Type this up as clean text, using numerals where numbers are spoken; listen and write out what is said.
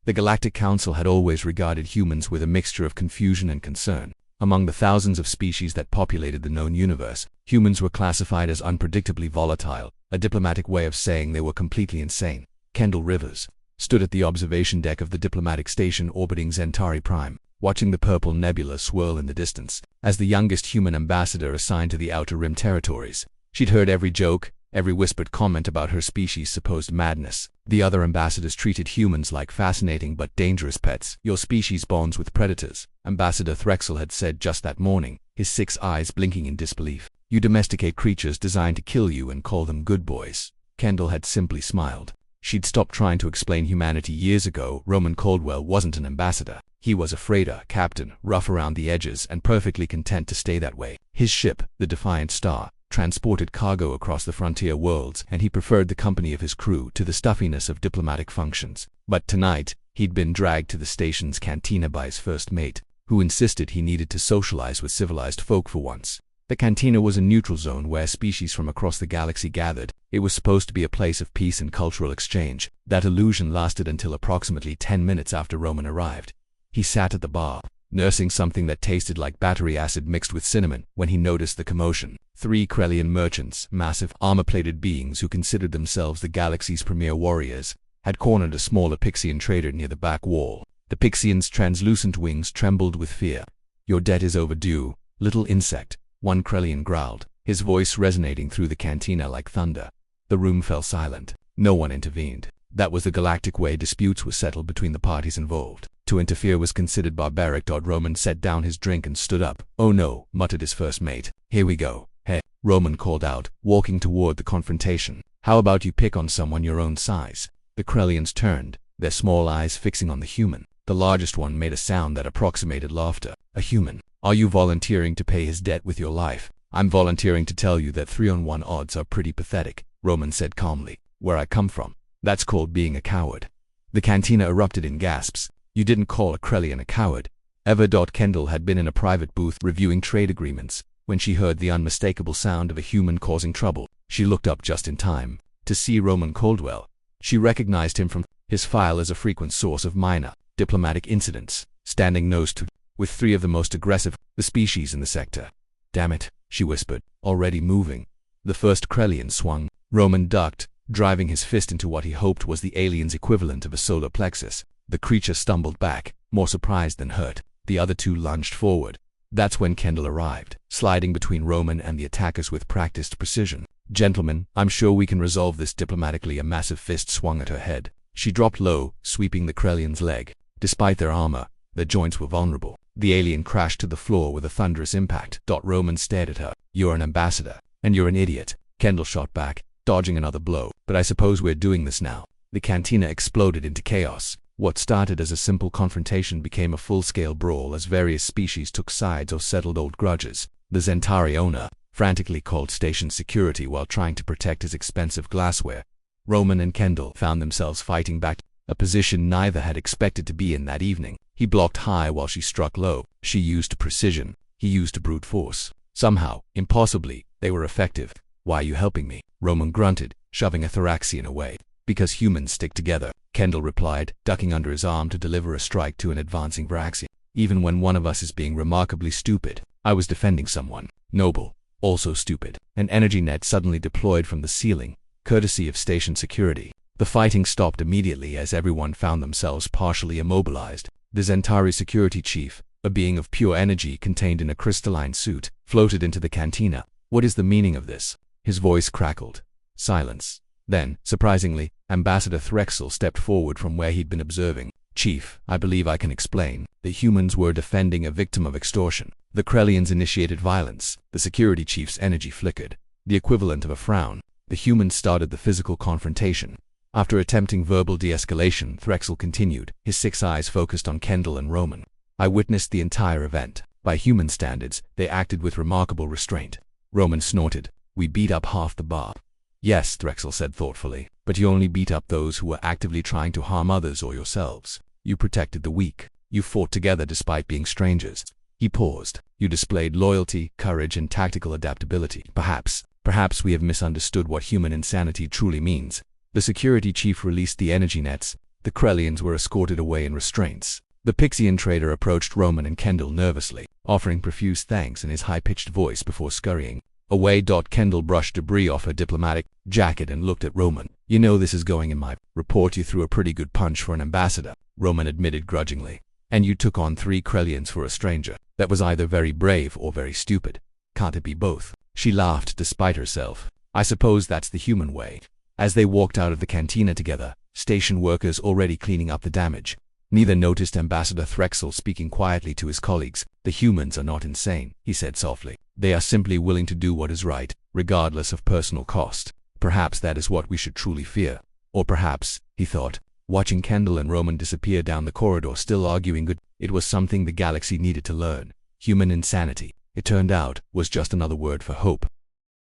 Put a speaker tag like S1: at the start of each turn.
S1: The Galactic Council had always regarded humans with a mixture of confusion and concern. Among the thousands of species that populated the known universe, humans were classified as unpredictably volatile, a diplomatic way of saying they were completely insane. Kendall Rivers stood at the observation deck of the diplomatic station orbiting Centauri Prime, watching the purple nebula swirl in the distance. As the youngest human ambassador assigned to the Outer Rim territories, she'd heard every joke, every whispered comment about her species' supposed madness. The other ambassadors treated humans like fascinating but dangerous pets. Your species bonds with predators, Ambassador Threxel had said just that morning, his 6 eyes blinking in disbelief. You domesticate creatures designed to kill you and call them good boys. Kendall had simply smiled. She'd stopped trying to explain humanity years ago. Roman Caldwell wasn't an ambassador. He was a freighter captain, rough around the edges and perfectly content to stay that way. His ship, the Defiant Star, transported cargo across the frontier worlds, and he preferred the company of his crew to the stuffiness of diplomatic functions. But tonight, he'd been dragged to the station's cantina by his first mate, who insisted he needed to socialize with civilized folk for once. The cantina was a neutral zone where species from across the galaxy gathered. It was supposed to be a place of peace and cultural exchange. That illusion lasted until approximately 10 minutes after Roman arrived. He sat at the bar, nursing something that tasted like battery acid mixed with cinnamon, when he noticed the commotion. 3 Krellian merchants, massive, armor-plated beings who considered themselves the galaxy's premier warriors, had cornered a smaller Pixian trader near the back wall. The Pixian's translucent wings trembled with fear. "Your debt is overdue, little insect," one Krellian growled, his voice resonating through the cantina like thunder. The room fell silent. No one intervened. That was the galactic way disputes were settled between the parties involved. To interfere was considered barbaric. Roman set down his drink and stood up. "Oh no," muttered his first mate. "Here we go." "Hey," Roman called out, walking toward the confrontation. "How about you pick on someone your own size?" The Krellians turned, their small eyes fixing on the human. The largest one made a sound that approximated laughter. "A human. Are you volunteering to pay his debt with your life?" "I'm volunteering to tell you that 3-on-1 odds are pretty pathetic," Roman said calmly. "Where I come from, that's called being a coward." The cantina erupted in gasps. "You didn't call a Krellian a coward ever." Kendall had been in a private booth reviewing trade agreements when she heard the unmistakable sound of a human causing trouble. She looked up just in time to see Roman Caldwell. She recognized him from his file as a frequent source of minor diplomatic incidents, standing nose to with 3 of the most aggressive the species in the sector. "Damn it," she whispered, already moving. The first Krellian swung. Roman ducked, driving his fist into what he hoped was the alien's equivalent of a solar plexus. The creature stumbled back, more surprised than hurt. The other 2 lunged forward. That's when Kendall arrived, sliding between Roman and the attackers with practiced precision. "Gentlemen, I'm sure we can resolve this diplomatically." A massive fist swung at her head. She dropped low, sweeping the Krellian's leg. Despite their armor, their joints were vulnerable. The alien crashed to the floor with a thunderous impact. Roman stared at her. "You're an ambassador, and you're an idiot." Kendall shot back, dodging another blow. "But I suppose we're doing this now." The cantina exploded into chaos. What started as a simple confrontation became a full-scale brawl as various species took sides or settled old grudges. The Centauri owner frantically called station security while trying to protect his expensive glassware. Roman and Kendall found themselves fighting back, a position neither had expected to be in that evening. He blocked high while she struck low. She used precision. He used brute force. Somehow, impossibly, they were effective. "Why are you helping me?" Roman grunted, shoving a Thoraxian away. "Because humans stick together," Kendall replied, ducking under his arm to deliver a strike to an advancing Varaxian. "Even when one of us is being remarkably stupid." "I was defending someone. Noble. Also stupid." An energy net suddenly deployed from the ceiling, courtesy of station security. The fighting stopped immediately as everyone found themselves partially immobilized. The Centauri security chief, a being of pure energy contained in a crystalline suit, floated into the cantina. "What is the meaning of this?" His voice crackled. Silence. Then, surprisingly, Ambassador Threxel stepped forward from where he'd been observing. "Chief, I believe I can explain. The humans were defending a victim of extortion. The Krellians initiated violence." The security chief's energy flickered, the equivalent of a frown. The humans started the physical confrontation. After attempting verbal de-escalation, Threxel continued, his 6 eyes focused on Kendall and Roman. "I witnessed the entire event. By human standards, they acted with remarkable restraint." Roman snorted. "We beat up half the bar." "Yes," Threxel said thoughtfully, "but you only beat up those who were actively trying to harm others or yourselves. You protected the weak. You fought together despite being strangers." He paused. "You displayed loyalty, courage, and tactical adaptability. Perhaps we have misunderstood what human insanity truly means." The security chief released the energy nets. The Krellians were escorted away in restraints. The Pixian trader approached Roman and Kendall nervously, offering profuse thanks in his high-pitched voice before scurrying away. Kendall brushed debris off her diplomatic jacket and looked at Roman. "You know this is going in my report. You threw a pretty good punch for an ambassador," Roman admitted grudgingly. "And you took on 3 Krellians for a stranger. That was either very brave or very stupid. Can't it be both?" She laughed despite herself. "I suppose that's the human way." As they walked out of the cantina together, station workers already cleaning up the damage, neither noticed Ambassador Threxel speaking quietly to his colleagues. "The humans are not insane," he said softly. "They are simply willing to do what is right, regardless of personal cost. Perhaps that is what we should truly fear. Or perhaps," he thought, watching Kendall and Roman disappear down the corridor, still arguing good, it was something the galaxy needed to learn. Human insanity, it turned out, was just another word for hope.